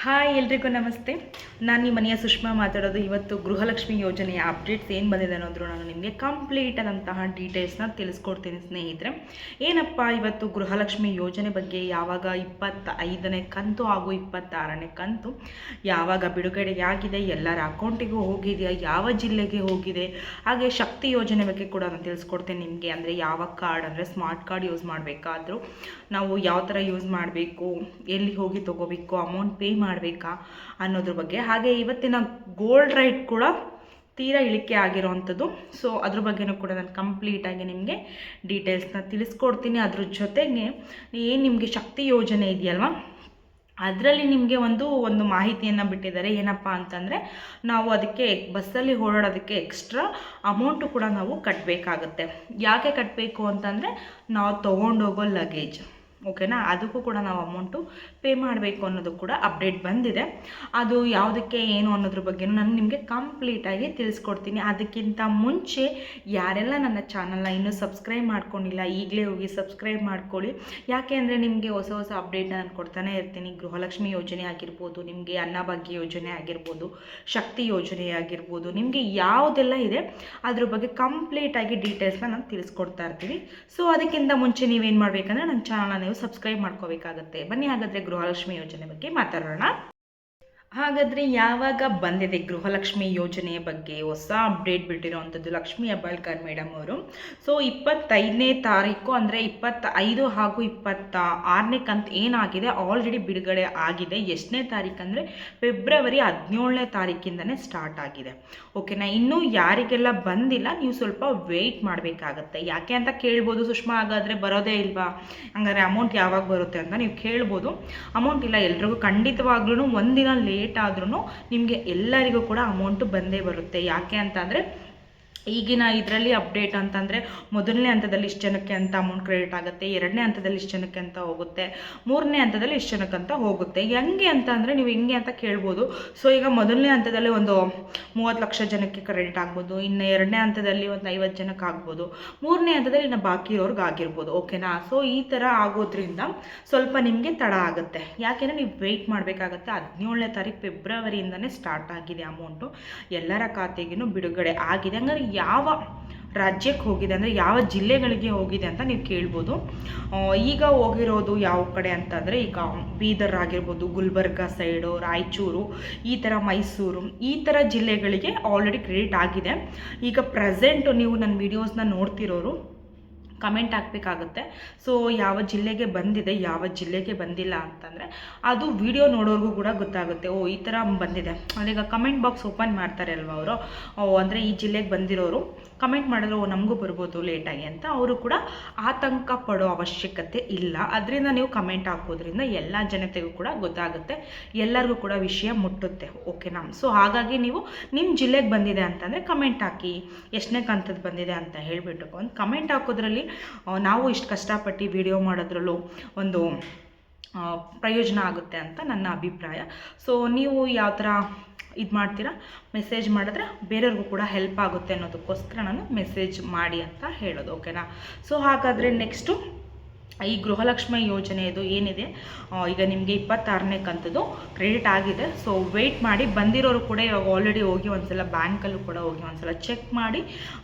Hi ಎಲ್ರಿಗೂ ನಮಸ್ತೆ. ನಾನು ನಿಮ್ಮ ಮನೆಯ ಸುಷ್ಮಾ ಮಾತಾಡೋದು. ಇವತ್ತು ಗೃಹಲಕ್ಷ್ಮಿ ಯೋಜನೆಯ ಅಪ್ಡೇಟ್ಸ್ ಏನು ಬಂದಿದೆ ಅನ್ನೋದ್ರು ನಾನು ನಿಮಗೆ ಕಂಪ್ಲೀಟ್ ಆದಂತಹ ಡೀಟೇಲ್ಸ್ನ ತಿಳಿಸ್ಕೊಡ್ತೀನಿ ಸ್ನೇಹಿತರೆ. ಏನಪ್ಪ ಇವತ್ತು ಗೃಹಲಕ್ಷ್ಮಿ ಯೋಜನೆ ಬಗ್ಗೆ, ಯಾವಾಗ 25ನೇ ಕಂತು ಹಾಗೂ 26ನೇ ಕಂತು ಯಾವಾಗ ಬಿಡುಗಡೆ ಆಗಿದೆ, ಎಲ್ಲರ ಅಕೌಂಟಿಗೂ ಹೋಗಿದೆಯಾ, ಯಾವ ಜಿಲ್ಲೆಗೆ ಹೋಗಿದೆ, ಹಾಗೆ ಶಕ್ತಿ ಯೋಜನೆ ಬಗ್ಗೆ ಕೂಡ ನಾನು ತಿಳಿಸ್ಕೊಡ್ತೇನೆ ನಿಮಗೆ. ಅಂದರೆ ಯಾವ ಕಾರ್ಡ್, ಅಂದರೆ ಸ್ಮಾರ್ಟ್ ಕಾರ್ಡ್ ಯೂಸ್ ಮಾಡಬೇಕಾದ್ರೂ ನಾವು ಯಾವ ಥರ ಯೂಸ್ ಮಾಡಬೇಕು, ಎಲ್ಲಿ ಹೋಗಿ ತೊಗೋಬೇಕು, ಅಮೌಂಟ್ ಪೇ ಮಾಡಬೇಕಾ ಅನ್ನೋದ್ರ ಬಗ್ಗೆ. ಹಾಗೆ ಇವತ್ತಿನ ಗೋಲ್ಡ್ ರೇಟ್ ಕೂಡ ತೀರಾ ಇಳಿಕೆ ಆಗಿರೋವಂಥದ್ದು. ಸೊ ಅದ್ರ ಬಗ್ಗೆನೂ ಕೂಡ ನಾನು ಕಂಪ್ಲೀಟಾಗಿ ನಿಮಗೆ ಡೀಟೇಲ್ಸ್ನ ತಿಳಿಸ್ಕೊಡ್ತೀನಿ. ಅದ್ರ ಜೊತೆಗೆ ಏನು ನಿಮಗೆ ಶಕ್ತಿ ಯೋಜನೆ ಇದೆಯಲ್ವ, ಅದರಲ್ಲಿ ನಿಮಗೆ ಒಂದು ಮಾಹಿತಿಯನ್ನು ಬಿಟ್ಟಿದ್ದಾರೆ. ಏನಪ್ಪ ಅಂತಂದರೆ, ನಾವು ಅದಕ್ಕೆ ಬಸ್ಸಲ್ಲಿ ಓಡಾಡೋದಕ್ಕೆ ಎಕ್ಸ್ಟ್ರಾ ಅಮೌಂಟು ಕೂಡ ನಾವು ಕಟ್ಟಬೇಕಾಗುತ್ತೆ. ಯಾಕೆ ಕಟ್ಟಬೇಕು ಅಂತಂದರೆ, ನಾವು ತೊಗೊಂಡೋಗೋ ಲಗೇಜ್, ಓಕೆನಾ, ಅದಕ್ಕೂ ಕೂಡ ನಾವು ಅಮೌಂಟು ಪೇ ಮಾಡಬೇಕು ಅನ್ನೋದು ಕೂಡ ಅಪ್ಡೇಟ್ ಬಂದಿದೆ. ಅದು ಯಾವುದಕ್ಕೆ ಏನು ಅನ್ನೋದ್ರ ಬಗ್ಗೆ ನಾನು ನಿಮಗೆ ಕಂಪ್ಲೀಟಾಗಿ ತಿಳಿಸ್ಕೊಡ್ತೀನಿ. ಅದಕ್ಕಿಂತ ಮುಂಚೆ ಯಾರೆಲ್ಲ ನನ್ನ ಚಾನಲ್ನ ಇನ್ನೂ ಸಬ್ಸ್ಕ್ರೈಬ್ ಮಾಡ್ಕೊಂಡಿಲ್ಲ, ಈಗಲೇ ಹೋಗಿ ಸಬ್ಸ್ಕ್ರೈಬ್ ಮಾಡ್ಕೊಳ್ಳಿ. ಯಾಕೆ ಅಂದರೆ ನಿಮಗೆ ಹೊಸ ಹೊಸ ಅಪ್ಡೇಟ್ನ ನಾನು ಕೊಡ್ತಾನೆ ಇರ್ತೀನಿ. ಗೃಹಲಕ್ಷ್ಮಿ ಯೋಜನೆ ಆಗಿರ್ಬೋದು, ನಿಮಗೆ ಅನ್ನಭಾಗ್ಯ ಯೋಜನೆ ಆಗಿರ್ಬೋದು, ಶಕ್ತಿ ಯೋಜನೆ ಆಗಿರ್ಬೋದು, ನಿಮಗೆ ಯಾವುದೆಲ್ಲ ಇದೆ ಅದ್ರ ಬಗ್ಗೆ ಕಂಪ್ಲೀಟಾಗಿ ಡೀಟೇಲ್ಸ್ನ ನಾನು ತಿಳಿಸ್ಕೊಡ್ತಾ ಇರ್ತೀನಿ. ಸೊ ಅದಕ್ಕಿಂತ ಮುಂಚೆ ನೀವೇನು ಮಾಡಬೇಕಂದ್ರೆ ನನ್ನ ಚಾನಲ್ನ ನೀವು ಸಬ್ಸ್ಕ್ರೈಬ್ ಮಾಡ್ಕೋಬೇಕಾಗತ್ತೆ. ಬನ್ನಿ ಹಾಗಾದರೆ ಗೃಹಲಕ್ಷ್ಮಿ ಯೋಜನೆ ಬಗ್ಗೆ ಮಾತಾಡೋಣ. ಹಾಗಾದರೆ ಯಾವಾಗ ಬಂದಿದೆ ಗೃಹಲಕ್ಷ್ಮಿ ಯೋಜನೆಯ ಬಗ್ಗೆ ಹೊಸ ಅಪ್ಡೇಟ್ ಬಿಟ್ಟಿರೋವಂಥದ್ದು ಲಕ್ಷ್ಮೀ ಹೆಬ್ಬಾಳ್ಕರ್ ಮೇಡಮ್ ಅವರು. ಸೊ 25ನೇ ತಾರೀಕು ಅಂದರೆ 25 ಹಾಗೂ 26ನೇ ಕಂತು ಏನಾಗಿದೆ ಆಲ್ರೆಡಿ ಬಿಡುಗಡೆ ಆಗಿದೆ. ಎಷ್ಟನೇ ತಾರೀಕು ಅಂದರೆ ಫೆಬ್ರವರಿ 17ನೇ ತಾರೀಕಿಂದನೇ ಸ್ಟಾರ್ಟ್ ಆಗಿದೆ. ಓಕೆನಾ. ಇನ್ನೂ ಯಾರಿಗೆಲ್ಲ ಬಂದಿಲ್ಲ ನೀವು ಸ್ವಲ್ಪ ವೆಯ್ಟ್ ಮಾಡಬೇಕಾಗತ್ತೆ. ಯಾಕೆ ಅಂತ ಕೇಳ್ಬೋದು, ಸುಷ್ಮಾ ಹಾಗಾದರೆ ಬರೋದೇ ಇಲ್ವಾ, ಹಂಗಾರೆ ಅಮೌಂಟ್ ಯಾವಾಗ ಬರುತ್ತೆ ಅಂತ ನೀವು ಕೇಳ್ಬೋದು. ಅಮೌಂಟ್ ಇಲ್ಲ, ಎಲ್ರಿಗೂ ಖಂಡಿತವಾಗ್ಲೂ ಒಂದಿನ ಲೇಟ್ ಆದ್ರೂ ನಿಮಗೆ ಎಲ್ಲರಿಗೂ ಕೂಡ ಅಮೌಂಟು ಬಂದೇ ಬರುತ್ತೆ. ಯಾಕೆ ಅಂತಂದರೆ ಈಗಿನ ಇದರಲ್ಲಿ ಅಪ್ಡೇಟ್ ಅಂತಂದರೆ ಮೊದಲನೇ ಹಂತದಲ್ಲಿ ಇಷ್ಟು ಜನಕ್ಕೆ ಅಂತ ಅಮೌಂಟ್ ಕ್ರೆಡಿಟ್ ಆಗುತ್ತೆ, ಎರಡನೇ ಹಂತದಲ್ಲಿ ಇಷ್ಟು ಜನಕ್ಕೆ ಅಂತ ಹೋಗುತ್ತೆ, ಮೂರನೇ ಹಂತದಲ್ಲಿ ಇಷ್ಟು ಜನಕ್ಕೆ ಅಂತ ಹೋಗುತ್ತೆ. ಹೆಂಗೆ ಅಂತ ಅಂದರೆ ನೀವು ಹೆಂಗೆ ಅಂತ ಕೇಳ್ಬೋದು. ಸೊ ಈಗ ಮೊದಲನೇ ಹಂತದಲ್ಲಿ ಒಂದು 30 ಲಕ್ಷ ಜನಕ್ಕೆ ಕ್ರೆಡಿಟ್ ಆಗ್ಬೋದು, ಇನ್ನು ಎರಡನೇ ಹಂತದಲ್ಲಿ ಒಂದು 50 ಜನಕ್ಕೆ ಆಗ್ಬೋದು, ಮೂರನೇ ಹಂತದಲ್ಲಿ ಇನ್ನು ಬಾಕಿ ಇರೋರ್ಗೆ ಆಗಿರ್ಬೋದು. ಓಕೆನಾ. ಸೊ ಈ ಥರ ಆಗೋದ್ರಿಂದ ಸ್ವಲ್ಪ ನಿಮಗೆ ತಡ ಆಗುತ್ತೆ. ಯಾಕೆಂದರೆ ನೀವು ವೆಯ್ಟ್ ಮಾಡಬೇಕಾಗತ್ತೆ. 17ನೇ ತಾರೀಕು ಫೆಬ್ರವರಿಯಿಂದನೇ ಸ್ಟಾರ್ಟ್ ಆಗಿದೆ ಅಮೌಂಟು, ಎಲ್ಲರ ಖಾತೆಗೂ ಬಿಡುಗಡೆ ಆಗಿದೆ. ಹಂಗಾರೆ ಯಾವ ರಾಜ್ಯಕ್ಕೆ ಹೋಗಿದೆ ಅಂದರೆ ಯಾವ ಜಿಲ್ಲೆಗಳಿಗೆ ಹೋಗಿದೆ ಅಂತ ನೀವು ಕೇಳ್ಬೋದು. ಈಗ ಹೋಗಿರೋದು ಯಾವ ಕಡೆ ಅಂತಂದರೆ, ಈಗ ಬೀದರ್ ಆಗಿರ್ಬೋದು, ಗುಲ್ಬರ್ಗ ಸೈಡು, ರಾಯಚೂರು, ಈ ಥರ ಮೈಸೂರು, ಈ ಥರ ಜಿಲ್ಲೆಗಳಿಗೆ ಆಲ್ರೆಡಿ ಕ್ರೆಡಿಟ್ ಆಗಿದೆ. ಈಗ ಪ್ರೆಸೆಂಟು ನೀವು ನನ್ನ ವೀಡಿಯೋಸ್ನ ನೋಡ್ತಿರೋರು ಕಮೆಂಟ್ ಹಾಕಬೇಕಾಗುತ್ತೆ. ಸೊ ಯಾವ ಜಿಲ್ಲೆಗೆ ಬಂದಿದೆ, ಯಾವ ಜಿಲ್ಲೆಗೆ ಬಂದಿಲ್ಲ ಅಂತಂದರೆ ಅದು ವಿಡಿಯೋ ನೋಡೋರ್ಗೂ ಕೂಡ ಗೊತ್ತಾಗುತ್ತೆ. ಓ ಈ ಥರ ಬಂದಿದೆ. ಈಗ ಕಮೆಂಟ್ ಬಾಕ್ಸ್ ಓಪನ್ ಮಾಡ್ತಾರೆ ಅಲ್ವ ಅವರು, ಅಂದರೆ ಈ ಜಿಲ್ಲೆಗೆ ಬಂದಿರೋರು ಕಮೆಂಟ್ ಮಾಡಿದ್ರೆ ಓ ನಮಗೂ ಬರ್ಬೋದು ಲೇಟಾಗಿ ಅಂತ, ಅವರು ಕೂಡ ಆತಂಕ ಪಡೋ ಅವಶ್ಯಕತೆ ಇಲ್ಲ. ಅದರಿಂದ ನೀವು ಕಮೆಂಟ್ ಹಾಕೋದ್ರಿಂದ ಎಲ್ಲ ಜನತೆಗೂ ಕೂಡ ಗೊತ್ತಾಗುತ್ತೆ, ಎಲ್ಲರಿಗೂ ಕೂಡ ವಿಷಯ ಮುಟ್ಟುತ್ತೆ. ಓಕೆನಾ. ಸೊ ಹಾಗಾಗಿ ನೀವು ನಿಮ್ಮ ಜಿಲ್ಲೆಗೆ ಬಂದಿದೆ ಅಂತಂದರೆ ಕಮೆಂಟ್ ಹಾಕಿ, ಎಷ್ಟನೇ ಕಂತದ್ದು ಬಂದಿದೆ ಅಂತ ಹೇಳಿಬಿಟ್ಟು ಒಂದು ಕಮೆಂಟ್ ಹಾಕೋದ್ರಲ್ಲಿ ನಾವು ಇಷ್ಟು ಕಷ್ಟಪಟ್ಟು ವಿಡಿಯೋ ಮಾಡೋದ್ರಲ್ಲೂ ಒಂದು ಪ್ರಯೋಜನ ಆಗುತ್ತೆ ಅಂತ ನನ್ನ ಅಭಿಪ್ರಾಯ. ಸೊ ನೀವು ಯಾವ ಥರ ಇದು ಮಾಡ್ತೀರಾ, ಮೆಸೇಜ್ ಮಾಡಿದ್ರೆ ಬೇರೆಯವ್ರಿಗೂ ಕೂಡ ಹೆಲ್ಪ್ ಆಗುತ್ತೆ ಅನ್ನೋದಕ್ಕೋಸ್ಕರ ನಾನು ಮೆಸೇಜ್ ಮಾಡಿ ಅಂತ ಹೇಳೋದು. ಓಕೆನಾ. ಸೊ ಹಾಗಾದರೆ ನೆಕ್ಸ್ಟು ಈ ಗೃಹಲಕ್ಷ್ಮಿ ಯೋಜನೆಯದು ಏನಿದೆ, ಈಗ ನಿಮಗೆ 26ನೇ ಕಂತದ್ದು ಕ್ರೆಡಿಟ್ ಆಗಿದೆ. ಸೊ ವೆಯ್ಟ್ ಮಾಡಿ. ಬಂದಿರೋರು ಕೂಡ ಇವಾಗ ಆಲ್ರೆಡಿ ಹೋಗಿ ಒಂದ್ಸಲ ಬ್ಯಾಂಕಲ್ಲೂ ಕೂಡ ಹೋಗಿ ಒಂದ್ಸಲ ಚೆಕ್ ಮಾಡಿ,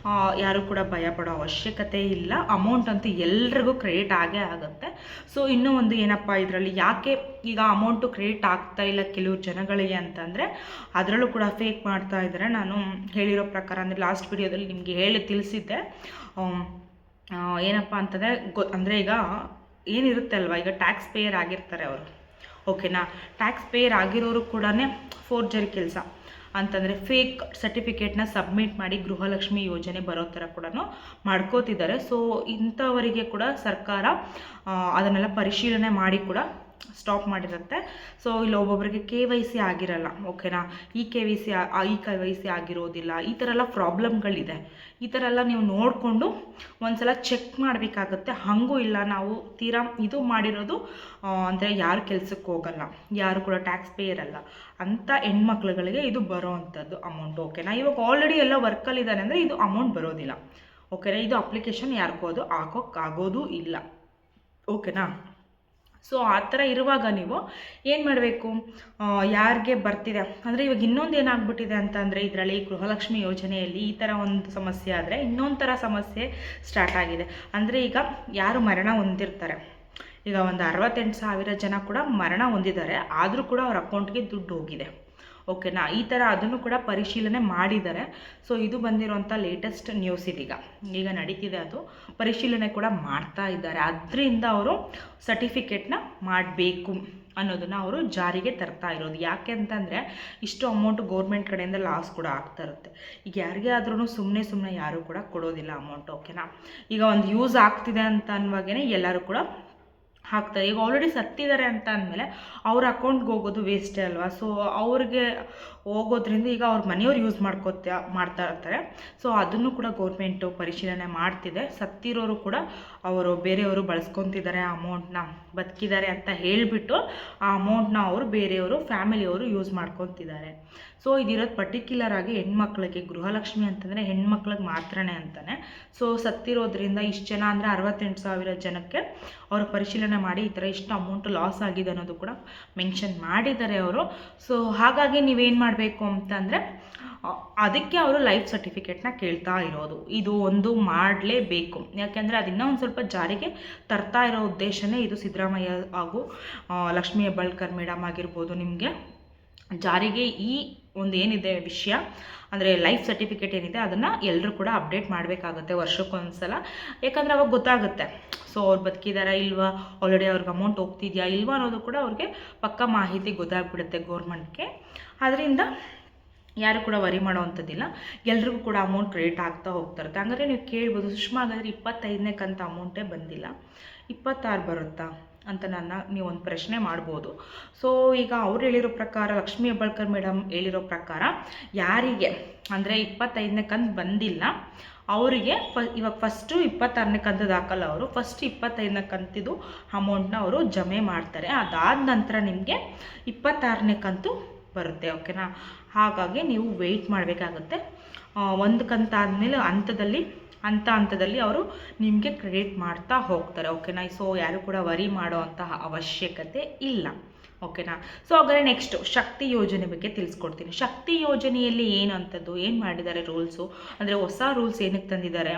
ಯಾರು ಕೂಡ ಭಯ ಪಡೋ ಅವಶ್ಯಕತೆ ಇಲ್ಲ. ಅಮೌಂಟ್ ಅಂತೂ ಎಲ್ರಿಗೂ ಕ್ರೆಡಿಟ್ ಆಗೇ ಆಗುತ್ತೆ. ಸೊ ಇನ್ನೂ ಒಂದು ಏನಪ್ಪ ಇದರಲ್ಲಿ, ಯಾಕೆ ಈಗ ಅಮೌಂಟು ಕ್ರೆಡಿಟ್ ಆಗ್ತಾ ಇಲ್ಲ ಕೆಲವು ಜನಗಳಿಗೆ ಅಂತಂದರೆ, ಅದರಲ್ಲೂ ಕೂಡ ಫೇಕ್ ಮಾಡ್ತಾ ಇದ್ದಾರೆ. ನಾನು ಹೇಳಿರೋ ಪ್ರಕಾರ ಅಂದರೆ ಲಾಸ್ಟ್ ವಿಡಿಯೋದಲ್ಲಿ ನಿಮಗೆ ಹೇಳಿ ತಿಳಿಸಿದ್ದೆ. ಏನಪ್ಪ ಅಂತಂದರೆ ಅಂದರೆ ಈಗ ಏನಿರುತ್ತೆ ಅಲ್ವ, ಈಗ ಟ್ಯಾಕ್ಸ್ ಪೇಯರ್ ಆಗಿರ್ತಾರೆ ಅವರು. ಓಕೆನಾ. ಟ್ಯಾಕ್ಸ್ ಪೇಯರ್ ಆಗಿರೋರು ಕೂಡ ಫೋರ್ಜರಿ ಕೆಲಸ ಅಂತಂದರೆ ಫೇಕ್ ಸರ್ಟಿಫಿಕೇಟ್ನ ಸಬ್ಮಿಟ್ ಮಾಡಿ ಗೃಹಲಕ್ಷ್ಮಿ ಯೋಜನೆ ಬರೋ ಥರ ಕೂಡ ಮಾಡ್ಕೋತಿದ್ದಾರೆ. ಸೊ ಇಂಥವರಿಗೆ ಕೂಡ ಸರ್ಕಾರ ಅದನ್ನೆಲ್ಲ ಪರಿಶೀಲನೆ ಮಾಡಿ ಕೂಡ ಸ್ಟಾಪ್ ಮಾಡಿರುತ್ತೆ. ಸೊ ಇಲ್ಲಿ ಒಬ್ಬೊಬ್ಬರಿಗೆ KYC ಆಗಿರಲ್ಲ. ಓಕೆನಾ. ಈ KYC ಆಗಿರೋದಿಲ್ಲ. ಈ ಥರ ಎಲ್ಲ ಪ್ರಾಬ್ಲಮ್ಗಳಿದೆ. ಈ ಥರ ಎಲ್ಲ ನೀವು ನೋಡಿಕೊಂಡು ಒಂದ್ಸಲ ಚೆಕ್ ಮಾಡಬೇಕಾಗುತ್ತೆ. ಹಾಗೂ ಇಲ್ಲ ನಾವು ತೀರಾ ಇದು ಮಾಡಿರೋದು ಅಂದರೆ ಯಾರು ಕೆಲಸಕ್ಕೆ ಹೋಗಲ್ಲ, ಯಾರು ಕೂಡ ಟ್ಯಾಕ್ಸ್ ಪೇಯರ್ ಅಲ್ಲ ಅಂಥ ಹೆಣ್ಮಕ್ಳುಗಳಿಗೆ ಇದು ಬರೋ ಅಂಥದ್ದು ಅಮೌಂಟ್. ಓಕೆನಾ. ಇವಾಗ ಆಲ್ರೆಡಿ ಎಲ್ಲ ವರ್ಕಲ್ಲಿದ್ದಾನೆ ಅಂದರೆ ಇದು ಅಮೌಂಟ್ ಬರೋದಿಲ್ಲ. ಓಕೆನಾ. ಇದು ಅಪ್ಲಿಕೇಶನ್ ಯಾರಿಗೂ ಅದು ಹಾಕೋಕ್ಕಾಗೋದು ಇಲ್ಲ. ಓಕೆನಾ. ಸೊ ಆ ಥರ ಇರುವಾಗ ನೀವು ಏನು ಮಾಡಬೇಕು, ಯಾರಿಗೆ ಬರ್ತಿದೆ ಅಂದರೆ ಇವಾಗ ಇನ್ನೊಂದು ಏನಾಗ್ಬಿಟ್ಟಿದೆ ಅಂತಂದರೆ ಇದರಲ್ಲಿ ಗೃಹಲಕ್ಷ್ಮಿ ಯೋಜನೆಯಲ್ಲಿ ಈ ಥರ ಒಂದು ಸಮಸ್ಯೆ ಆದರೆ ಇನ್ನೊಂದು ಥರ ಸಮಸ್ಯೆ ಸ್ಟಾರ್ಟ್ ಆಗಿದೆ. ಅಂದರೆ ಈಗ ಯಾರು ಮರಣ ಹೊಂದಿರ್ತಾರೆ, ಈಗ ಒಂದು 68,000 ಜನ ಕೂಡ ಮರಣ ಹೊಂದಿದ್ದಾರೆ, ಆದರೂ ಕೂಡ ಅವ್ರ ಅಕೌಂಟ್ಗೆ ದುಡ್ಡು ಹೋಗಿದೆ. ಓಕೆನಾ, ಈ ಥರ ಅದನ್ನು ಕೂಡ ಪರಿಶೀಲನೆ ಮಾಡಿದ್ದಾರೆ. ಸೊ ಇದು ಬಂದಿರೋಂಥ ಲೇಟೆಸ್ಟ್ ನ್ಯೂಸ್ ಈಗ ನಡೀತಿದೆ, ಅದು ಪರಿಶೀಲನೆ ಕೂಡ ಮಾಡ್ತಾ ಇದ್ದಾರೆ. ಅದರಿಂದ ಅವರು ಸರ್ಟಿಫಿಕೇಟ್ನ ಮಾಡಬೇಕು ಅನ್ನೋದನ್ನು ಅವರು ಜಾರಿಗೆ ತರ್ತಾ ಇರೋದು. ಯಾಕೆ ಅಂತಂದರೆ ಇಷ್ಟು ಅಮೌಂಟ್ ಗೌರ್ಮೆಂಟ್ ಕಡೆಯಿಂದ ಲಾಸ್ ಕೂಡ ಆಗ್ತಾ ಇರುತ್ತೆ. ಈಗ ಯಾರಿಗೇ ಆದ್ರೂ ಸುಮ್ಮನೆ ಯಾರೂ ಕೂಡ ಕೊಡೋದಿಲ್ಲ ಅಮೌಂಟ್. ಓಕೆನಾ, ಈಗ ಒಂದು ಯೂಸ್ ಆಗ್ತಿದೆ ಅಂತ ಅನ್ನುವಾಗೇ ಎಲ್ಲರೂ ಕೂಡ ಹಾಕ್ತಾರೆ. ಈಗ ಆಲ್ರೆಡಿ ಸತ್ತಿದ್ದಾರೆ ಅಂತ ಅಂದಮೇಲೆ ಅವ್ರ ಅಕೌಂಟ್ಗೆ ಹೋಗೋದು ವೇಸ್ಟೇ ಅಲ್ವಾ. ಸೊ ಅವ್ರಿಗೆ ಹೋಗೋದ್ರಿಂದ ಈಗ ಅವ್ರ ಮನೆಯವ್ರು ಯೂಸ್ ಮಾಡ್ತಾ ಇರ್ತಾರೆ. ಸೊ ಅದನ್ನು ಕೂಡ ಗೌರ್ಮೆಂಟು ಪರಿಶೀಲನೆ ಮಾಡ್ತಿದೆ. ಸತ್ತಿರೋರು ಕೂಡ ಅವರು ಬೇರೆಯವರು ಬಳಸ್ಕೊತಿದ್ದಾರೆ ಆ ಅಮೌಂಟ್ನ, ಬದುಕಿದ್ದಾರೆ ಅಂತ ಹೇಳಿಬಿಟ್ಟು ಆ ಅಮೌಂಟ್ನ ಅವರು ಬೇರೆಯವರು ಫ್ಯಾಮಿಲಿಯವರು ಯೂಸ್ ಮಾಡ್ಕೊತಿದ್ದಾರೆ. ಸೊ ಇದಿರೋದು ಪರ್ಟಿಕ್ಯುಲರ್ ಆಗಿ ಹೆಣ್ಮಕ್ಳಿಗೆ, ಗೃಹಲಕ್ಷ್ಮಿ ಅಂತಂದರೆ ಹೆಣ್ಮಕ್ಳಿಗೆ ಮಾತ್ರನೇ ಅಂತಾನೆ. ಸೊ ಸತ್ತಿರೋದ್ರಿಂದ ಇಷ್ಟು ಜನ ಅಂದರೆ 68,000 ಜನಕ್ಕೆ ಅವರು ಪರಿಶೀಲನೆ ಮಾಡಿ ಈ ಥರ ಇಷ್ಟು ಅಮೌಂಟ್ ಲಾಸ್ ಆಗಿದೆ ಅನ್ನೋದು ಕೂಡ ಮೆನ್ಷನ್ ಮಾಡಿದ್ದಾರೆ ಅವರು. ಸೊ ಹಾಗಾಗಿ ನೀವೇನು ಮಾಡಬೇಕು ಅಂತಂದರೆ ಅದಕ್ಕೆ ಅವರು ಲೈಫ್ ಸರ್ಟಿಫಿಕೇಟ್ನ ಕೇಳ್ತಾ ಇರೋದು. ಇದು ಒಂದು ಮಾಡಲೇಬೇಕು. ಯಾಕೆಂದರೆ ಅದನ್ನು ಒಂದು ಸ್ವಲ್ಪ ಜಾರಿಗೆ ತರ್ತಾ ಇರೋ ಉದ್ದೇಶನೇ ಇದು. ಸಿದ್ದರಾಮಯ್ಯ ಹಾಗೂ ಲಕ್ಷ್ಮೀ ಹೆಬ್ಬಾಳ್ಕರ್ ಮೇಡಮ್ ಆಗಿರ್ಬೋದು, ನಿಮಗೆ ಜಾರಿಗೆ ಈ ಒಂದು ಏನಿದೆ ವಿಷಯ ಅಂದರೆ ಲೈಫ್ ಸರ್ಟಿಫಿಕೇಟ್ ಏನಿದೆ ಅದನ್ನು ಎಲ್ಲರೂ ಕೂಡ ಅಪ್ಡೇಟ್ ಮಾಡಬೇಕಾಗುತ್ತೆ ವರ್ಷಕ್ಕೊಂದ್ಸಲ. ಯಾಕಂದರೆ ಅವಾಗ ಗೊತ್ತಾಗುತ್ತೆ ಸೊ ಅವ್ರು ಬದುಕಿದಾರಾ ಇಲ್ವಾ, ಆಲ್ರೆಡಿ ಅವ್ರಿಗೆ ಅಮೌಂಟ್ ಹೋಗ್ತಿದೆಯಾ ಇಲ್ವಾ ಅನ್ನೋದು ಕೂಡ ಅವ್ರಿಗೆ ಪಕ್ಕ ಮಾಹಿತಿ ಗೊತ್ತಾಗ್ಬಿಡುತ್ತೆ ಗೌರ್ಮೆಂಟ್ಗೆ. ಅದರಿಂದ ಯಾರು ಕೂಡ ವರಿ ಮಾಡೋವಂಥದ್ದಿಲ್ಲ, ಎಲ್ರಿಗೂ ಕೂಡ ಅಮೌಂಟ್ ಕ್ರೆಡಿಟ್ ಆಗ್ತಾ ಹೋಗ್ತಾಯಿರುತ್ತೆ. ಹಂಗಾದ್ರೆ ನೀವು ಕೇಳ್ಬೋದು, ಸುಷ್ಮಾ ಹಾಗಾದರೆ 25ನೇ ಕಂತು ಅಮೌಂಟೇ ಬಂದಿಲ್ಲ, 26 ಬರುತ್ತಾ ಅಂತ ನೀವು ಒಂದು ಪ್ರಶ್ನೆ ಮಾಡ್ಬೋದು. ಸೊ ಈಗ ಅವ್ರು ಹೇಳಿರೋ ಪ್ರಕಾರ, ಲಕ್ಷ್ಮೀ ಹೆಬ್ಬಾಳ್ಕರ್ ಮೇಡಮ್ ಹೇಳಿರೋ ಪ್ರಕಾರ ಯಾರಿಗೆ ಅಂದರೆ 25ನೇ ಕಂತು ಬಂದಿಲ್ಲ ಅವರಿಗೆ ಇವಾಗ ಫಸ್ಟು 26ನೇ ಕಂತದ್ದು ಹಾಕಲ್ಲ ಅವರು, ಫಸ್ಟ್ 25ನೇ ಕಂತಿದ್ದು ಅಮೌಂಟ್ನ ಅವರು ಜಮೆ ಮಾಡ್ತಾರೆ. ಅದಾದ ನಂತರ ನಿಮಗೆ 26ನೇ ಕಂತು ಬರುತ್ತೆ. ಓಕೆನಾ, ಹಾಗಾಗಿ ನೀವು ವೆಯ್ಟ್ ಮಾಡಬೇಕಾಗುತ್ತೆ. ಒಂದು ಕಂತಾದಮೇಲೆ ಹಂತದಲ್ಲಿ ಅವರು ನಿಮಗೆ ಕ್ರೆಡಿಟ್ ಮಾಡ್ತಾ ಹೋಗ್ತಾರೆ. ಓಕೆನಾ, ಸೊ ಯಾರು ಕೂಡ ವರಿ ಮಾಡೋ ಅಂತಹ ಅವಶ್ಯಕತೆ ಇಲ್ಲ. ಓಕೆನಾ, ಸೊ ಹಾಗಾದರೆ ನೆಕ್ಸ್ಟು ಶಕ್ತಿ ಯೋಜನೆ ಬಗ್ಗೆ ತಿಳಿಸ್ಕೊಡ್ತೀನಿ. ಶಕ್ತಿ ಯೋಜನೆಯಲ್ಲಿ ಏನು ಮಾಡಿದ್ದಾರೆ ರೂಲ್ಸು ಅಂದರೆ ಹೊಸ ರೂಲ್ಸ್ ಏನಕ್ಕೆ ತಂದಿದ್ದಾರೆ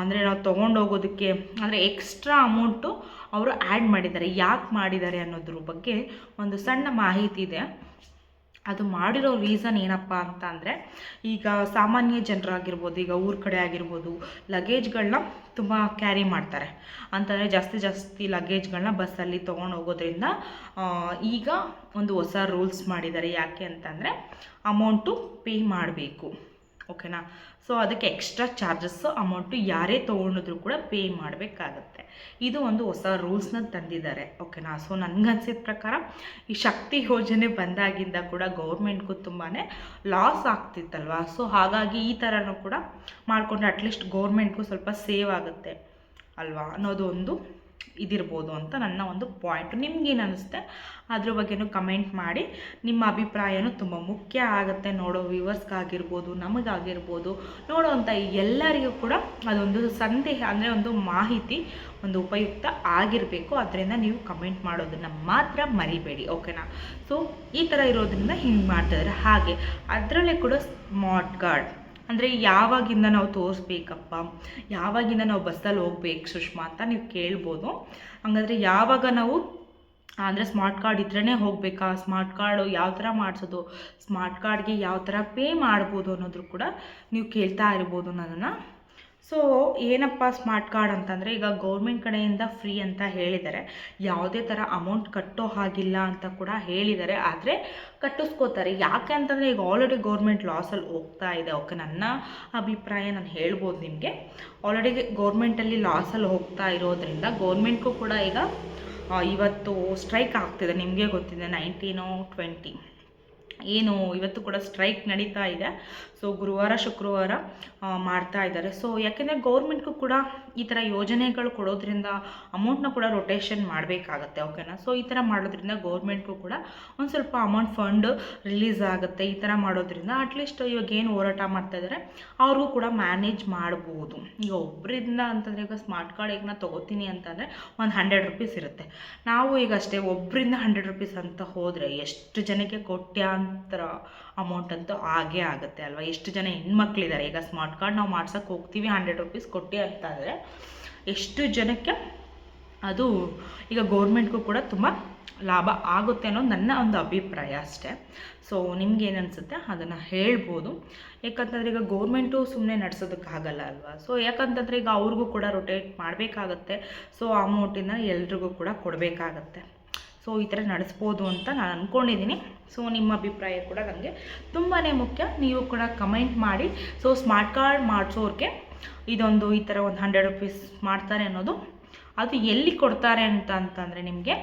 ಅಂದರೆ ನಾವು ತೊಗೊಂಡೋಗೋದಕ್ಕೆ ಅಂದರೆ ಎಕ್ಸ್ಟ್ರಾ ಅಮೌಂಟು ಅವರು ಆ್ಯಡ್ ಮಾಡಿದ್ದಾರೆ. ಯಾಕೆ ಮಾಡಿದ್ದಾರೆ ಅನ್ನೋದ್ರ ಬಗ್ಗೆ ಒಂದು ಸಣ್ಣ ಮಾಹಿತಿ ಇದೆ. ಅದು ಮಾಡಿರೋ ರೀಸನ್ ಏನಪ್ಪ ಅಂತ ಅಂದರೆ, ಈಗ ಸಾಮಾನ್ಯ ಜನರಾಗಿರ್ಬೋದು, ಈಗ ಊರ ಕಡೆ ಆಗಿರ್ಬೋದು, ಲಗೇಜ್ಗಳನ್ನ ತುಂಬ ಕ್ಯಾರಿ ಮಾಡ್ತಾರೆ ಅಂತಂದರೆ ಜಾಸ್ತಿ ಲಗೇಜ್ಗಳನ್ನ ಬಸ್ಸಲ್ಲಿ ತೊಗೊಂಡು ಹೋಗೋದ್ರಿಂದ ಈಗ ಒಂದು ಹೊಸ ರೂಲ್ಸ್ ಮಾಡಿದ್ದಾರೆ. ಯಾಕೆ ಅಂತಂದರೆ ಅಮೌಂಟು ಪೇ ಮಾಡಬೇಕು. ಓಕೆನಾ, ಸೊ ಅದಕ್ಕೆ ಎಕ್ಸ್ಟ್ರಾ ಚಾರ್ಜಸ್ಸು ಅಮೌಂಟು ಯಾರೇ ತೊಗೊಂಡಿದ್ರು ಕೂಡ ಪೇ ಮಾಡಬೇಕಾಗತ್ತೆ. ಇದು ಒಂದು ಹೊಸ ರೂಲ್ಸ್ನ ತಂದಿದ್ದಾರೆ. ಓಕೆನಾ, ಸೊ ನನಗನ್ಸಿದ ಪ್ರಕಾರ ಈ ಶಕ್ತಿ ಯೋಜನೆ ಬಂದಾಗಿಂದ ಕೂಡ ಗೌರ್ಮೆಂಟ್ಗೂ ತುಂಬಾ ಲಾಸ್ ಆಗ್ತಿತ್ತಲ್ವ. ಸೊ ಹಾಗಾಗಿ ಈ ಥರನೂ ಕೂಡ ಮಾಡಿಕೊಂಡ್ರೆ ಅಟ್ಲೀಸ್ಟ್ ಗೌರ್ಮೆಂಟ್ಗೂ ಸ್ವಲ್ಪ ಸೇವ್ ಆಗುತ್ತೆ ಅಲ್ವಾ ಅನ್ನೋದು ಒಂದು ಇದಿರ್ಬೋದು ಅಂತ ನನ್ನ ಒಂದು ಪಾಯಿಂಟು. ನಿಮ್ಗೇನು ಅನ್ನಿಸುತ್ತೆ ಅದ್ರ ಬಗ್ಗೆನೂ ಕಮೆಂಟ್ ಮಾಡಿ. ನಿಮ್ಮ ಅಭಿಪ್ರಾಯನೂ ತುಂಬ ಮುಖ್ಯ ಆಗುತ್ತೆ. ನೋಡೋ ವ್ಯೂವರ್ಸ್ಗಾಗಿರ್ಬೋದು, ನಮಗಾಗಿರ್ಬೋದು, ನೋಡೋವಂಥ ಎಲ್ಲರಿಗೂ ಕೂಡ ಅದೊಂದು ಸಂದೇಹ ಅಂದರೆ ಒಂದು ಮಾಹಿತಿ ಒಂದು ಉಪಯುಕ್ತ ಆಗಿರಬೇಕು. ಅದರಿಂದ ನೀವು ಕಮೆಂಟ್ ಮಾಡೋದನ್ನು ಮಾತ್ರ ಮರಿಬೇಡಿ. ಓಕೆನಾ, ಸೊ ಈ ಥರ ಇರೋದ್ರಿಂದ ಹಿಂಗೆ ಮಾಡ್ತಾಯಿದ್ದಾರೆ. ಹಾಗೆ ಅದರಲ್ಲೇ ಕೂಡ ಸ್ಮಾರ್ಟ್ ಕಾರ್ಡ್ ಅಂದರೆ ಯಾವಾಗಿಂದ ನಾವು ತೋರಿಸ್ಬೇಕಪ್ಪ, ಯಾವಾಗಿಂದ ನಾವು ಬಸ್ಸಲ್ಲಿ ಹೋಗ್ಬೇಕು ಸುಷ್ಮಾ ಅಂತ ನೀವು ಕೇಳ್ಬೋದು. ಹಂಗಾದರೆ ಯಾವಾಗ ನಾವು ಅಂದರೆ ಸ್ಮಾರ್ಟ್ ಕಾರ್ಡ್ ಇದ್ರೇ ಹೋಗಬೇಕಾ, ಸ್ಮಾರ್ಟ್ ಕಾರ್ಡು ಯಾವ ಥರ ಮಾಡಿಸೋದು, ಸ್ಮಾರ್ಟ್ ಕಾರ್ಡ್ಗೆ ಯಾವ ಥರ ಪೇ ಮಾಡ್ಬೋದು ಅನ್ನೋದ್ರು ಕೂಡ ನೀವು ಕೇಳ್ತಾ ಇರ್ಬೋದು ನನ್ನನ್ನು. ಸೊ ಏನಪ್ಪ ಸ್ಮಾರ್ಟ್ ಕಾರ್ಡ್ ಅಂತಂದರೆ, ಈಗ ಗೌರ್ಮೆಂಟ್ ಕಡೆಯಿಂದ ಫ್ರೀ ಅಂತ ಹೇಳಿದ್ದಾರೆ, ಯಾವುದೇ ಥರ ಅಮೌಂಟ್ ಕಟ್ಟೋ ಹಾಗಿಲ್ಲ ಅಂತ ಕೂಡ ಹೇಳಿದ್ದಾರೆ. ಆದರೆ ಕಟ್ಟಿಸ್ಕೋತಾರೆ. ಯಾಕೆ ಅಂತಂದರೆ ಈಗ ಆಲ್ರೆಡಿ ಗೌರ್ಮೆಂಟ್ ಲಾಸಲ್ಲಿ ಹೋಗ್ತಾ ಇದೆ. ಓಕೆ, ನನ್ನ ಅಭಿಪ್ರಾಯ ನಾನು ಹೇಳ್ಬೋದು ನಿಮಗೆ. ಆಲ್ರೆಡಿ ಗೌರ್ಮೆಂಟಲ್ಲಿ ಲಾಸಲ್ಲಿ ಹೋಗ್ತಾ ಇರೋದ್ರಿಂದ ಗೌರ್ಮೆಂಟ್ಗೂ ಕೂಡ ಈಗ ಇವತ್ತು ಸ್ಟ್ರೈಕ್ ಆಗ್ತಿದೆ. ನಿಮಗೆ ಗೊತ್ತಿದೆ 19 20 ಏನು ಇವತ್ತು ಕೂಡ ಸ್ಟ್ರೈಕ್ ನಡೀತಾ ಇದೆ. ಸೊ ಗುರುವಾರ ಶುಕ್ರವಾರ ಮಾಡ್ತಾ ಇದ್ದಾರೆ. ಸೊ ಯಾಕೆಂದರೆ ಗೌರ್ಮೆಂಟ್ಗೂ ಕೂಡ ಈ ಥರ ಯೋಜನೆಗಳು ಕೊಡೋದ್ರಿಂದ ಅಮೌಂಟ್ನ ಕೂಡ ರೊಟೇಷನ್ ಮಾಡಬೇಕಾಗತ್ತೆ, ಓಕೆನಾ. ಸೊ ಈ ಥರ ಮಾಡೋದ್ರಿಂದ ಗೌರ್ಮೆಂಟ್ಗೂ ಕೂಡ ಒಂದು ಸ್ವಲ್ಪ ಅಮೌಂಟ್ ಫಂಡ್ ರಿಲೀಸ್ ಆಗುತ್ತೆ. ಈ ಥರ ಮಾಡೋದ್ರಿಂದ ಅಟ್ಲೀಸ್ಟ್ ಇವಾಗ ಏನು ಹೋರಾಟ ಮಾಡ್ತಾಯಿದ್ದಾರೆ ಅವ್ರಿಗೂ ಕೂಡ ಮ್ಯಾನೇಜ್ ಮಾಡ್ಬೋದು. ಈಗ ಒಬ್ಬರಿಂದ ಅಂತಂದರೆ ಈಗ ಸ್ಮಾರ್ಟ್ ಕಾರ್ಡ್ ಈಗ ನಾನು ತೊಗೋತೀನಿ ಅಂತಂದರೆ ಒಂದು 100 ರೂಪೀಸ್ ಇರುತ್ತೆ. ನಾವು ಈಗ ಅಷ್ಟೇ ಒಬ್ಬರಿಂದ 100 ರೂಪೀಸ್ ಅಂತ ಹೋದರೆ ಎಷ್ಟು ಜನಕ್ಕೆ ಕೋಟ್ಯಾಂತರ ಅಮೌಂಟ್ ಅಂತೂ ಆಗೇ ಆಗುತ್ತೆ ಅಲ್ವಾ. ಎಷ್ಟು ಜನ ಹೆಣ್ಮಕ್ಳಿದ್ದಾರೆ, ಈಗ ಸ್ಮಾರ್ಟ್ ಕಾರ್ಡ್ ನಾವು ಮಾಡ್ಸೋಕ್ಕೆ ಹೋಗ್ತೀವಿ 100 ರೂಪೀಸ್ ಕೊಟ್ಟು ಅಂತಂದರೆ ಎಷ್ಟು ಜನಕ್ಕೆ ಅದು ಈಗ ಗೌರ್ಮೆಂಟ್ಗೂ ಕೂಡ ತುಂಬ ಲಾಭ ಆಗುತ್ತೆ ಅನ್ನೋದು ನನ್ನ ಒಂದು ಅಭಿಪ್ರಾಯ ಅಷ್ಟೇ. ಸೊ ನಿಮ್ಗೇನು ಅನಿಸುತ್ತೆ ಅದನ್ನು ಹೇಳ್ಬೋದು. ಯಾಕಂತಂದರೆ ಈಗ ಗೌರ್ಮೆಂಟು ಸುಮ್ಮನೆ ನಡೆಸೋದಕ್ಕಾಗಲ್ಲ ಅಲ್ವಾ. ಸೊ ಯಾಕಂತಂದರೆ ಈಗ ಅವ್ರಿಗೂ ಕೂಡ ರೊಟೇಟ್ ಮಾಡಬೇಕಾಗತ್ತೆ. ಸೊ ಆ ಅಮೌಂಟಿಂದ ಎಲ್ರಿಗೂ ಕೂಡ ಕೊಡಬೇಕಾಗತ್ತೆ. ಸೊ ಈ ಥರ ನಡೆಸ್ಬೋದು ಅಂತ ನಾನು ಅಂದ್ಕೊಂಡಿದ್ದೀನಿ. ಸೊ ನಿಮ್ಮ ಅಭಿಪ್ರಾಯ ಕೂಡ ನನಗೆ ತುಂಬಾ ಮುಖ್ಯ. ನೀವು ಕೂಡ ಕಮೆಂಟ್ ಮಾಡಿ. ಸೊ ಸ್ಮಾರ್ಟ್ ಕಾರ್ಡ್ ಮಾಡಿಸೋರಿಗೆ ಇದೊಂದು ಈ ಥರ ಒಂದು 100 ರೂಪೀಸ್ ಮಾಡ್ತಾರೆ ಅನ್ನೋದು ಅದು ಎಲ್ಲಿ ಕೊಡ್ತಾರೆ ಅಂತಂದರೆ ನಿಮಗೆ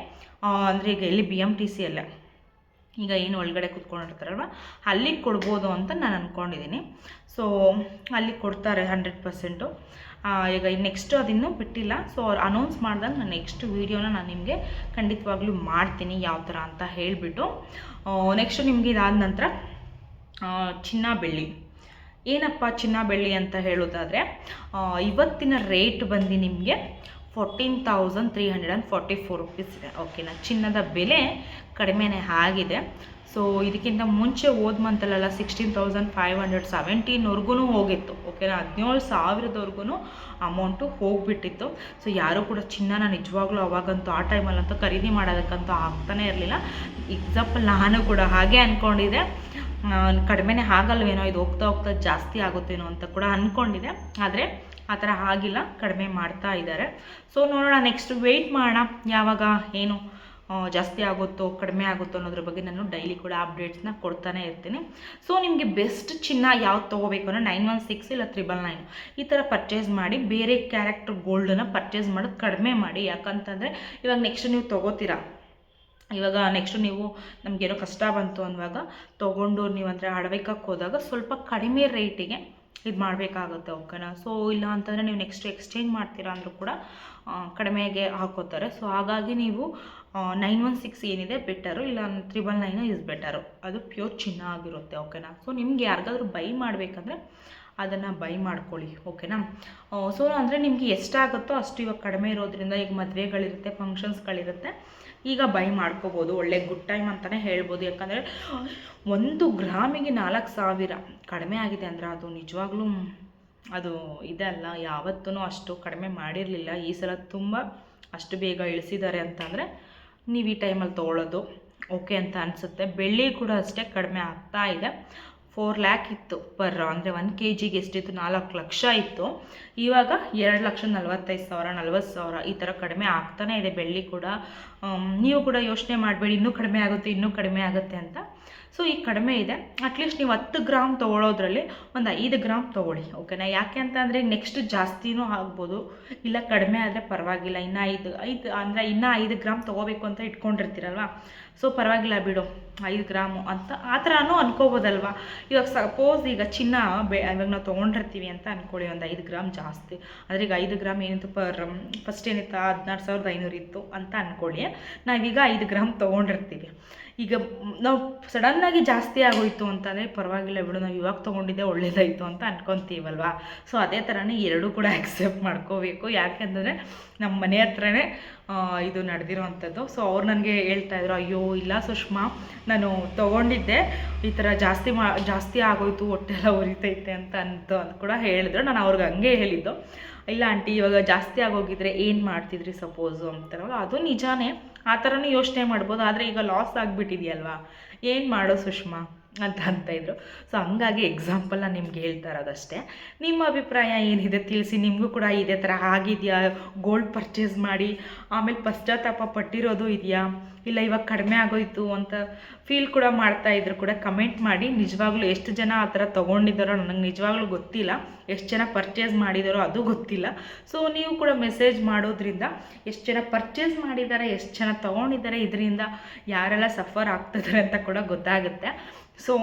ಅಂದರೆ ಈಗ ಎಲ್ಲಿ BMTC ಅಲ್ಲೇ ಈಗ ಏನು ಒಳಗಡೆ ಕೂತ್ಕೊಂಡಿರ್ತಾರಲ್ವ ಅಲ್ಲಿಗೆ ಕೊಡ್ಬೋದು ಅಂತ ನಾನು ಅಂದ್ಕೊಂಡಿದ್ದೀನಿ. ಸೊ ಅಲ್ಲಿ ಕೊಡ್ತಾರೆ 100%. ಈಗ ನೆಕ್ಸ್ಟು ಅದಿನ್ನೂ ಬಿಟ್ಟಿಲ್ಲ. ಸೊ ಅವ್ರು ಅನೌನ್ಸ್ ಮಾಡಿದಾಗ ನಾನು ನೆಕ್ಸ್ಟ್ ವೀಡಿಯೋನ ನಾನು ನಿಮಗೆ ಖಂಡಿತವಾಗ್ಲೂ ಮಾಡ್ತೀನಿ ಯಾವ ಥರ ಅಂತ ಹೇಳಿಬಿಟ್ಟು. ನೆಕ್ಸ್ಟು ನಿಮಗೆ ಇದಾದ ನಂತರ ಚಿನ್ನ ಬೆಳ್ಳಿ. ಏನಪ್ಪ ಚಿನ್ನ ಬೆಳ್ಳಿ ಅಂತ ಹೇಳೋದಾದರೆ ಇವತ್ತಿನ ರೇಟ್ ಬಂದು ನಿಮಗೆ 14,344 ರೂಪೀಸ್ ಇದೆ, ಓಕೆನಾ. ಚಿನ್ನದ ಬೆಲೆ ಕಡಿಮೆನೇ ಆಗಿದೆ. ಸೊ ಇದಕ್ಕಿಂತ ಮುಂಚೆ ಹೋದ ಮಂತಲ್ಲೆಲ್ಲ 16,517ವರೆಗೂ ಹೋಗಿತ್ತು, ಓಕೆನಾ. 17,000ವರೆಗೂ ಅಮೌಂಟು ಹೋಗಿಬಿಟ್ಟಿತ್ತು. ಸೊ ಯಾರೂ ಕೂಡ ಚಿನ್ನನ ನಿಜವಾಗ್ಲೂ ಅವಾಗಂತೂ ಆ ಟೈಮಲ್ಲಂತೂ ಖರೀದಿ ಮಾಡೋದಕ್ಕಂತೂ ಆಗ್ತಾನೆ ಇರಲಿಲ್ಲ. ಎಕ್ಸಾಂಪಲ್ ನಾನು ಕೂಡ ಹಾಗೆ ಅಂದ್ಕೊಂಡಿದ್ದೆ, ಕಡಿಮೆನೇ ಆಗಲ್ವೇನೋ, ಇದು ಹೋಗ್ತಾ ಹೋಗ್ತಾ ಜಾಸ್ತಿ ಆಗುತ್ತೇನೋ ಅಂತ ಕೂಡ ಅಂದ್ಕೊಂಡಿದ್ದೆ. ಆದರೆ ಆ ಥರ ಆಗಿಲ್ಲ, ಕಡಿಮೆ ಮಾಡ್ತಾ ಇದ್ದಾರೆ. ಸೊ ನೋಡೋಣ, ನೆಕ್ಸ್ಟ್ ವೆಯ್ಟ್ ಮಾಡೋಣ ಯಾವಾಗ ಏನು ಜಾಸ್ತಿ ಆಗುತ್ತೋ ಕಡಿಮೆ ಆಗುತ್ತೋ ಅನ್ನೋದ್ರ ಬಗ್ಗೆ ನಾನು ಡೈಲಿ ಕೂಡ ಅಪ್ಡೇಟ್ಸ್ನ ಕೊಡ್ತಾನೆ ಇರ್ತೀನಿ. ಸೊ ನಿಮಗೆ ಬೆಸ್ಟ್ ಚಿನ್ನ ಯಾವ್ದು ತೊಗೋಬೇಕು ಅಂದರೆ 916 ಇಲ್ಲ 999 ಈ ಥರ ಪರ್ಚೇಸ್ ಮಾಡಿ. ಬೇರೆ ಕ್ಯಾರೆಕ್ಟರ್ ಗೋಲ್ಡನ್ನು ಪರ್ಚೇಸ್ ಮಾಡೋದು ಕಡಿಮೆ ಮಾಡಿ. ಯಾಕಂತಂದರೆ ಇವಾಗ ನೆಕ್ಸ್ಟ್ ನೀವು ತೊಗೋತೀರಾ, ಇವಾಗ ನೆಕ್ಸ್ಟು ನೀವು ನಮಗೇನೋ ಕಷ್ಟ ಬಂತು ಅನ್ನುವಾಗ ತೊಗೊಂಡು ನೀವು ಅಂದರೆ ಅಡವಿಕಕ್ಕೆ ಹೋದಾಗ ಸ್ವಲ್ಪ ಕಡಿಮೆ ರೇಟಿಗೆ ಇದು ಮಾಡಬೇಕಾಗುತ್ತೆ, ಓಕೆನಾ. ಸೊ ಇಲ್ಲ ಅಂತಂದರೆ ನೀವು ನೆಕ್ಸ್ಟ್ ಎಕ್ಸ್ಚೇಂಜ್ ಮಾಡ್ತೀರಾ ಅಂದರೂ ಕೂಡ ಕಡಿಮೆಗೆ ಹಾಕೋತಾರೆ. ಸೊ ಹಾಗಾಗಿ ನೀವು 916 ಏನಿದೆ ಬೆಟರು, ಇಲ್ಲ 999 ಇಸ್ ಬೆಟರು. ಅದು ಪ್ಯೂರ್ ಚಿನ್ನ ಆಗಿರುತ್ತೆ, ಓಕೆನಾ. ಸೊ ನಿಮ್ಗೆ ಯಾರಿಗಾದ್ರೂ ಬೈ ಮಾಡಬೇಕಂದ್ರೆ ಅದನ್ನು ಬೈ ಮಾಡ್ಕೊಳ್ಳಿ, ಓಕೆನಾ. ಸೊ ಅಂದರೆ ನಿಮಗೆ ಎಷ್ಟಾಗುತ್ತೋ ಅಷ್ಟು ಇವಾಗ ಕಡಿಮೆ ಇರೋದ್ರಿಂದ, ಈಗ ಮದುವೆಗಳಿರುತ್ತೆ, ಫಂಕ್ಷನ್ಸ್ಗಳಿರುತ್ತೆ, ಈಗ ಬೈ ಮಾಡ್ಕೋಬೋದು. ಒಳ್ಳೆ ಗುಡ್ ಟೈಮ್ ಅಂತಲೇ ಹೇಳ್ಬೋದು. ಯಾಕಂದರೆ 1 ಗ್ರಾಮಿಗೆ 4,000 ಕಡಿಮೆ ಆಗಿದೆ ಅಂದರೆ ಅದು ನಿಜವಾಗ್ಲೂ ಅದು ಇದೆ ಅಲ್ಲ. ಯಾವತ್ತೂ ಅಷ್ಟು ಕಡಿಮೆ ಮಾಡಿರಲಿಲ್ಲ. ಈ ಸಲ ತುಂಬ ಅಷ್ಟು ಬೇಗ ಇಳಿಸಿದ್ದಾರೆ ಅಂತಂದರೆ ನೀವು ಈ ಟೈಮಲ್ಲಿ ತೊಗೊಳ್ಳೋದು ಓಕೆ ಅಂತ ಅನಿಸುತ್ತೆ. ಬೆಳ್ಳಿ ಕೂಡ ಅಷ್ಟೇ ಕಡಿಮೆ ಆಗ್ತಾ ಇದೆ. 4 ಲ್ಯಾಕ್ ಇತ್ತು ಪರ್, ಅಂದರೆ 1 kg ಎಷ್ಟಿತ್ತು, 4 ಲಕ್ಷ ಇತ್ತು. ಇವಾಗ 2,45,000 40,000 ಈ ಥರ ಕಡಿಮೆ ಆಗ್ತಾನೆ ಇದೆ ಬೆಳ್ಳಿ ಕೂಡ. ನೀವು ಕೂಡ ಯೋಚನೆ ಮಾಡಬೇಡಿ ಇನ್ನೂ ಕಡಿಮೆ ಆಗುತ್ತೆ ಇನ್ನೂ ಕಡಿಮೆ ಆಗುತ್ತೆ ಅಂತ. ಸೊ ಈಗ ಕಡಿಮೆ ಇದೆ. ಅಟ್ಲೀಸ್ಟ್ ನೀವು 10 ಗ್ರಾಮ್ ತೊಗೊಳೋದ್ರಲ್ಲಿ ಒಂದು 5 ಗ್ರಾಮ್ ತೊಗೊಳ್ಳಿ, ಓಕೆನಾ. ಯಾಕೆ ಅಂತ ಅಂದರೆ ನೆಕ್ಸ್ಟ್ ಜಾಸ್ತಿನೂ ಆಗ್ಬೋದು, ಇಲ್ಲ ಕಡಿಮೆ ಆದರೆ ಪರವಾಗಿಲ್ಲ. ಇನ್ನು 5 ಅಂದರೆ ಇನ್ನೂ 5 ಗ್ರಾಮ್ ತೊಗೋಬೇಕು ಅಂತ ಇಟ್ಕೊಂಡಿರ್ತೀರಲ್ವ. ಸೊ ಪರವಾಗಿಲ್ಲ ಬಿಡು 5 ಗ್ರಾಮು ಅಂತ ಆ ಥರನೂ ಅನ್ಕೋಬೋದಲ್ವ. ಇವಾಗ ಸಪೋಸ್ ಈಗ ಚಿನ್ನ ಇವಾಗ ನಾವು ತೊಗೊಂಡಿರ್ತೀವಿ ಅಂತ ಅಂದ್ಕೊಳ್ಳಿ, ಒಂದು 5 ಗ್ರಾಮ್ ಜಾಸ್ತಿ. ಆದರೆ ಈಗ 5 ಗ್ರಾಮ್ ಏನಿತ್ತು ಫಸ್ಟ್ ಏನಿತ್ತು 16,500 ಇತ್ತು ಅಂತ ಅಂದ್ಕೊಳ್ಳಿ. ನಾವೀಗ 5 ಗ್ರಾಮ್ ತೊಗೊಂಡಿರ್ತೀವಿ. ಈಗ ನಾವು ಸಡನ್ನಾಗಿ ಜಾಸ್ತಿ ಆಗೋಯ್ತು ಅಂತಂದರೆ ಪರವಾಗಿಲ್ಲ ಬಿಡು, ನಾವು ಇವಾಗ ತೊಗೊಂಡಿದ್ದೆ ಒಳ್ಳೇದಾಯಿತು ಅಂತ ಅನ್ಕೊತೀವಲ್ವ. ಸೊ ಅದೇ ಥರನೇ ಎರಡೂ ಕೂಡ ಆಕ್ಸೆಪ್ಟ್ ಮಾಡ್ಕೋಬೇಕು. ಯಾಕೆಂದರೆ ನಮ್ಮ ಮನೆ ಹತ್ರನೇ ಇದು ನಡೆದಿರೋವಂಥದ್ದು. ಸೊ ಅವ್ರು ನನಗೆ ಹೇಳ್ತಾಯಿದ್ರು, ಅಯ್ಯೋ ಇಲ್ಲ ಸುಷ್ಮಾ, ನಾನು ತೊಗೊಂಡಿದ್ದೆ ಈ ಥರ ಜಾಸ್ತಿ ಆಗೋಯ್ತು, ಹೊಟ್ಟೆಲ್ಲ ಉರಿತೈತೆ ಅಂತ ಕೂಡ ಹೇಳಿದ್ರು. ನಾನು ಅವ್ರಿಗೆ ಹಂಗೆ ಹೇಳಿದ್ದು, ಇಲ್ಲ ಆಂಟಿ ಇವಾಗ ಜಾಸ್ತಿ ಆಗೋಗಿದ್ರೆ ಏನು ಮಾಡ್ತಿದ್ರಿ ಸಪೋಸು ಅಂತಾರಲ್ಲ, ಅದು ನಿಜಾನೇ. ಆ ಥರನೂ ಯೋಚನೆ ಮಾಡ್ಬೋದು. ಆದರೆ ಈಗ ಲಾಸ್ ಆಗಿಬಿಟ್ಟಿದೆಯಲ್ವಾ, ಏನು ಮಾಡೋ ಸುಷ್ಮಾ ಅಂತ ಇದ್ರು. ಸೊ ಹಂಗಾಗಿ ಎಕ್ಸಾಂಪಲ್ ನಾನು ನಿಮ್ಗೆ ಹೇಳ್ತಾ ಇರೋದಷ್ಟೇ. ನಿಮ್ಮ ಅಭಿಪ್ರಾಯ ಏನಿದೆ ತಿಳಿಸಿ. ನಿಮಗೂ ಕೂಡ ಇದೇ ಥರ ಆಗಿದೆಯಾ, ಗೋಲ್ಡ್ ಪರ್ಚೇಸ್ ಮಾಡಿ ಆಮೇಲೆ ಪಶ್ಚಾತ್ತಾಪ ಪಟ್ಟಿರೋದು ಇದೆಯಾ, ಇಲ್ಲ ಇವಾಗ ಕಡಿಮೆ ಆಗೋಯ್ತು ಅಂತ ಫೀಲ್ ಕೂಡ ಮಾಡ್ತಾಯಿದ್ರು ಕೂಡ ಕಮೆಂಟ್ ಮಾಡಿ. ನಿಜವಾಗ್ಲೂ ಎಷ್ಟು ಜನ ಆ ಥರ ತೊಗೊಂಡಿದ್ದಾರೋ ನನಗೆ ನಿಜವಾಗ್ಲೂ ಗೊತ್ತಿಲ್ಲ, ಎಷ್ಟು ಜನ ಪರ್ಚೇಸ್ ಮಾಡಿದಾರೋ ಅದು ಗೊತ್ತಿಲ್ಲ. ಸೊ ನೀವು ಕೂಡ ಮೆಸೇಜ್ ಮಾಡೋದ್ರಿಂದ ಎಷ್ಟು ಜನ ಪರ್ಚೇಸ್ ಮಾಡಿದ್ದಾರೆ, ಎಷ್ಟು ಜನ ತೊಗೊಂಡಿದ್ದಾರೆ, ಇದರಿಂದ ಯಾರೆಲ್ಲ ಸಫರ್ ಆಗ್ತಿದ್ದಾರೆ ಅಂತ ಕೂಡ ಗೊತ್ತಾಗುತ್ತೆ. ಸೊ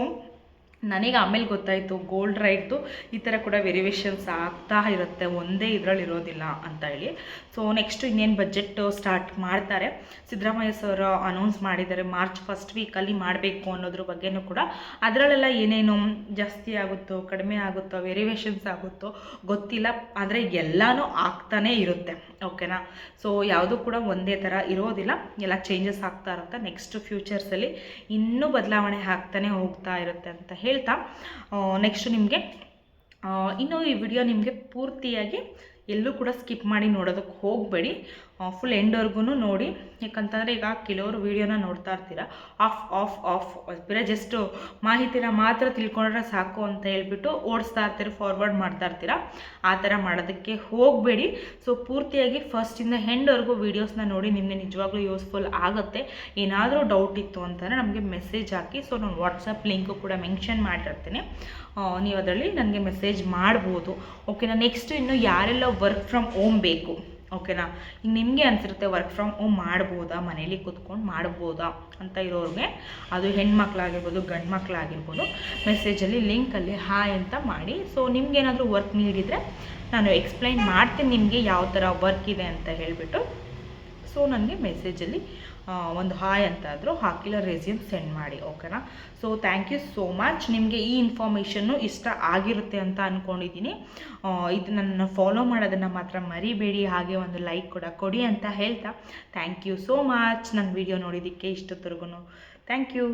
ನನಗೆ ಆಮೇಲೆ ಗೊತ್ತಾಯಿತು ಗೋಲ್ಡ್ ರೈಟ್ದು ಈ ಥರ ಕೂಡ ವೇರಿಯೇಷನ್ಸ್ ಆಗ್ತಾ ಇರುತ್ತೆ, ಒಂದೇ ಇದರಲ್ಲಿ ಇರೋದಿಲ್ಲ ಅಂತ ಹೇಳಿ. ಸೊ ನೆಕ್ಸ್ಟ್ ಇನ್ನೇನು ಬಜೆಟ್ ಸ್ಟಾರ್ಟ್ ಮಾಡ್ತಾರೆ, ಸಿದ್ದರಾಮಯ್ಯ ಸರ್ ಅನೌನ್ಸ್ ಮಾಡಿದ್ದಾರೆ ಮಾರ್ಚ್ ಫಸ್ಟ್ ವೀಕಲ್ಲಿ ಮಾಡಬೇಕು ಅನ್ನೋದ್ರ ಬಗ್ಗೆನೂ ಕೂಡ. ಅದರಲ್ಲೆಲ್ಲ ಏನೇನು ಜಾಸ್ತಿ ಆಗುತ್ತೋ ಕಡಿಮೆ ಆಗುತ್ತೋ ವೇರಿಯೇಷನ್ಸ್ ಆಗುತ್ತೋ ಗೊತ್ತಿಲ್ಲ, ಆದರೆ ಎಲ್ಲನೂ ಆಗ್ತಾನೇ ಇರುತ್ತೆ. ಓಕೆನಾ. ಸೊ ಯಾವುದೂ ಕೂಡ ಒಂದೇ ಥರ ಇರೋದಿಲ್ಲ, ಎಲ್ಲ ಚೇಂಜಸ್ ಆಗ್ತಾ ಇರುತ್ತೆ. ನೆಕ್ಸ್ಟ್ ಫ್ಯೂಚರ್ಸಲ್ಲಿ ಇನ್ನೂ ಬದಲಾವಣೆ ಆಗ್ತಾನೆ ಹೋಗ್ತಾ ಇರುತ್ತೆ ಅಂತ ಹೇಳ್ತಾ, ನೆಕ್ಸ್ಟ್ ನಿಮಗೆ ಇನ್ನೂ ಈ ವಿಡಿಯೋ ನಿಮಗೆ ಪೂರ್ತಿಯಾಗಿ ಎಲ್ಲೂ ಕೂಡ ಸ್ಕಿಪ್ ಮಾಡಿ ನೋಡೋದಕ್ಕೆ ಹೋಗಬೇಡಿ, ಫುಲ್ ಎಂಡ್ವರೆಗೂ ನೋಡಿ. ಯಾಕಂತಂದರೆ ಈಗ ಕೆಲವರು ವೀಡಿಯೋನ ನೋಡ್ತಾ ಇರ್ತೀರ, ಆಫ್ ಬೇರೆ ಜಸ್ಟ್ ಮಾಹಿತಿನ ಮಾತ್ರ ತಿಳ್ಕೊಂಡ್ರೆ ಸಾಕು ಅಂತ ಹೇಳ್ಬಿಟ್ಟು ಓಡಿಸ್ತಾ ಇರ್ತೀರಿ, ಫಾರ್ವರ್ಡ್ ಮಾಡ್ತಾ ಇರ್ತೀರ. ಆ ಥರ ಮಾಡೋದಕ್ಕೆ ಹೋಗಬೇಡಿ. ಸೊ ಪೂರ್ತಿಯಾಗಿ ಫಸ್ಟಿಂದ ಎಂಡ್ವರೆಗೂ ವೀಡಿಯೋಸ್ನ ನೋಡಿ, ನಿಮಗೆ ನಿಜವಾಗ್ಲೂ ಯೂಸ್ಫುಲ್ ಆಗುತ್ತೆ. ಏನಾದರೂ ಡೌಟ್ ಇತ್ತು ಅಂತಂದರೆ ನಮಗೆ ಮೆಸೇಜ್ ಹಾಕಿ. ಸೊ ನಾನು ವಾಟ್ಸಪ್ ಲಿಂಕು ಕೂಡ ಮೆನ್ಷನ್ ಮಾಡಿರ್ತೀನಿ, ನೀವು ಅದರಲ್ಲಿ ನನಗೆ ಮೆಸೇಜ್ ಮಾಡ್ಬೋದು. ಓಕೆನಾ. ನೆಕ್ಸ್ಟ್ ಇನ್ನು ಯಾರೆಲ್ಲ ವರ್ಕ್ ಫ್ರಮ್ ಹೋಮ್ ಬೇಕು, ಓಕೆನಾ, ಈಗ ನಿಮಗೆ ಅನಿಸಿರುತ್ತೆ ವರ್ಕ್ ಫ್ರಮ್ ಹೋಮ್ ಮಾಡ್ಬೋದಾ, ಮನೇಲಿ ಕೂತ್ಕೊಂಡು ಮಾಡ್ಬೋದಾ ಅಂತ ಇರೋರಿಗೆ, ಅದು ಹೆಣ್ಮಕ್ಳಾಗಿರ್ಬೋದು ಗಂಡು ಮಕ್ಕಳಾಗಿರ್ಬೋದು, ಮೆಸೇಜಲ್ಲಿ ಲಿಂಕಲ್ಲಿ ಹಾಯ್ ಅಂತ ಮಾಡಿ. ಸೊ ನಿಮ್ಗೇನಾದರೂ ವರ್ಕ್ ನೀಡಿದರೆ ನಾನು ಎಕ್ಸ್ಪ್ಲೈನ್ ಮಾಡ್ತೀನಿ ನಿಮಗೆ ಯಾವ ಥರ ವರ್ಕ್ ಇದೆ ಅಂತ ಹೇಳಿಬಿಟ್ಟು. ಸೊ ನನಗೆ ಮೆಸೇಜಲ್ಲಿ ಒಂದು ಹಾಯ್ ಅಂತಾದರೂ ಹಾಕಿಲ್ಲ ರೆಸ್ಯೂಮ್ ಸೆಂಡ್ ಮಾಡಿ. ಓಕೆನಾ. So thank you so much. ನಿಮಗೆ ಈ ಇನ್ಫಾರ್ಮೇಷನ್ನು ಇಷ್ಟ ಆಗಿರುತ್ತೆ ಅಂತ ಅಂದ್ಕೊಂಡಿದ್ದೀನಿ. ಇದು ನನ್ನ ಫಾಲೋ ಮಾಡೋದನ್ನು ಮಾತ್ರ ಮರಿಬೇಡಿ, ಹಾಗೆ ಒಂದು ಲೈಕ್ ಕೂಡ ಕೊಡಿ ಅಂತ ಹೇಳ್ತಾ ಥ್ಯಾಂಕ್ ಯು ಸೋ ಮಚ್. ನನ್ನ ವಿಡಿಯೋ ನೋಡಿದ್ದಕ್ಕೆ ಇಷ್ಟೊತ್ತರೆಗೂ ಥ್ಯಾಂಕ್ ಯು.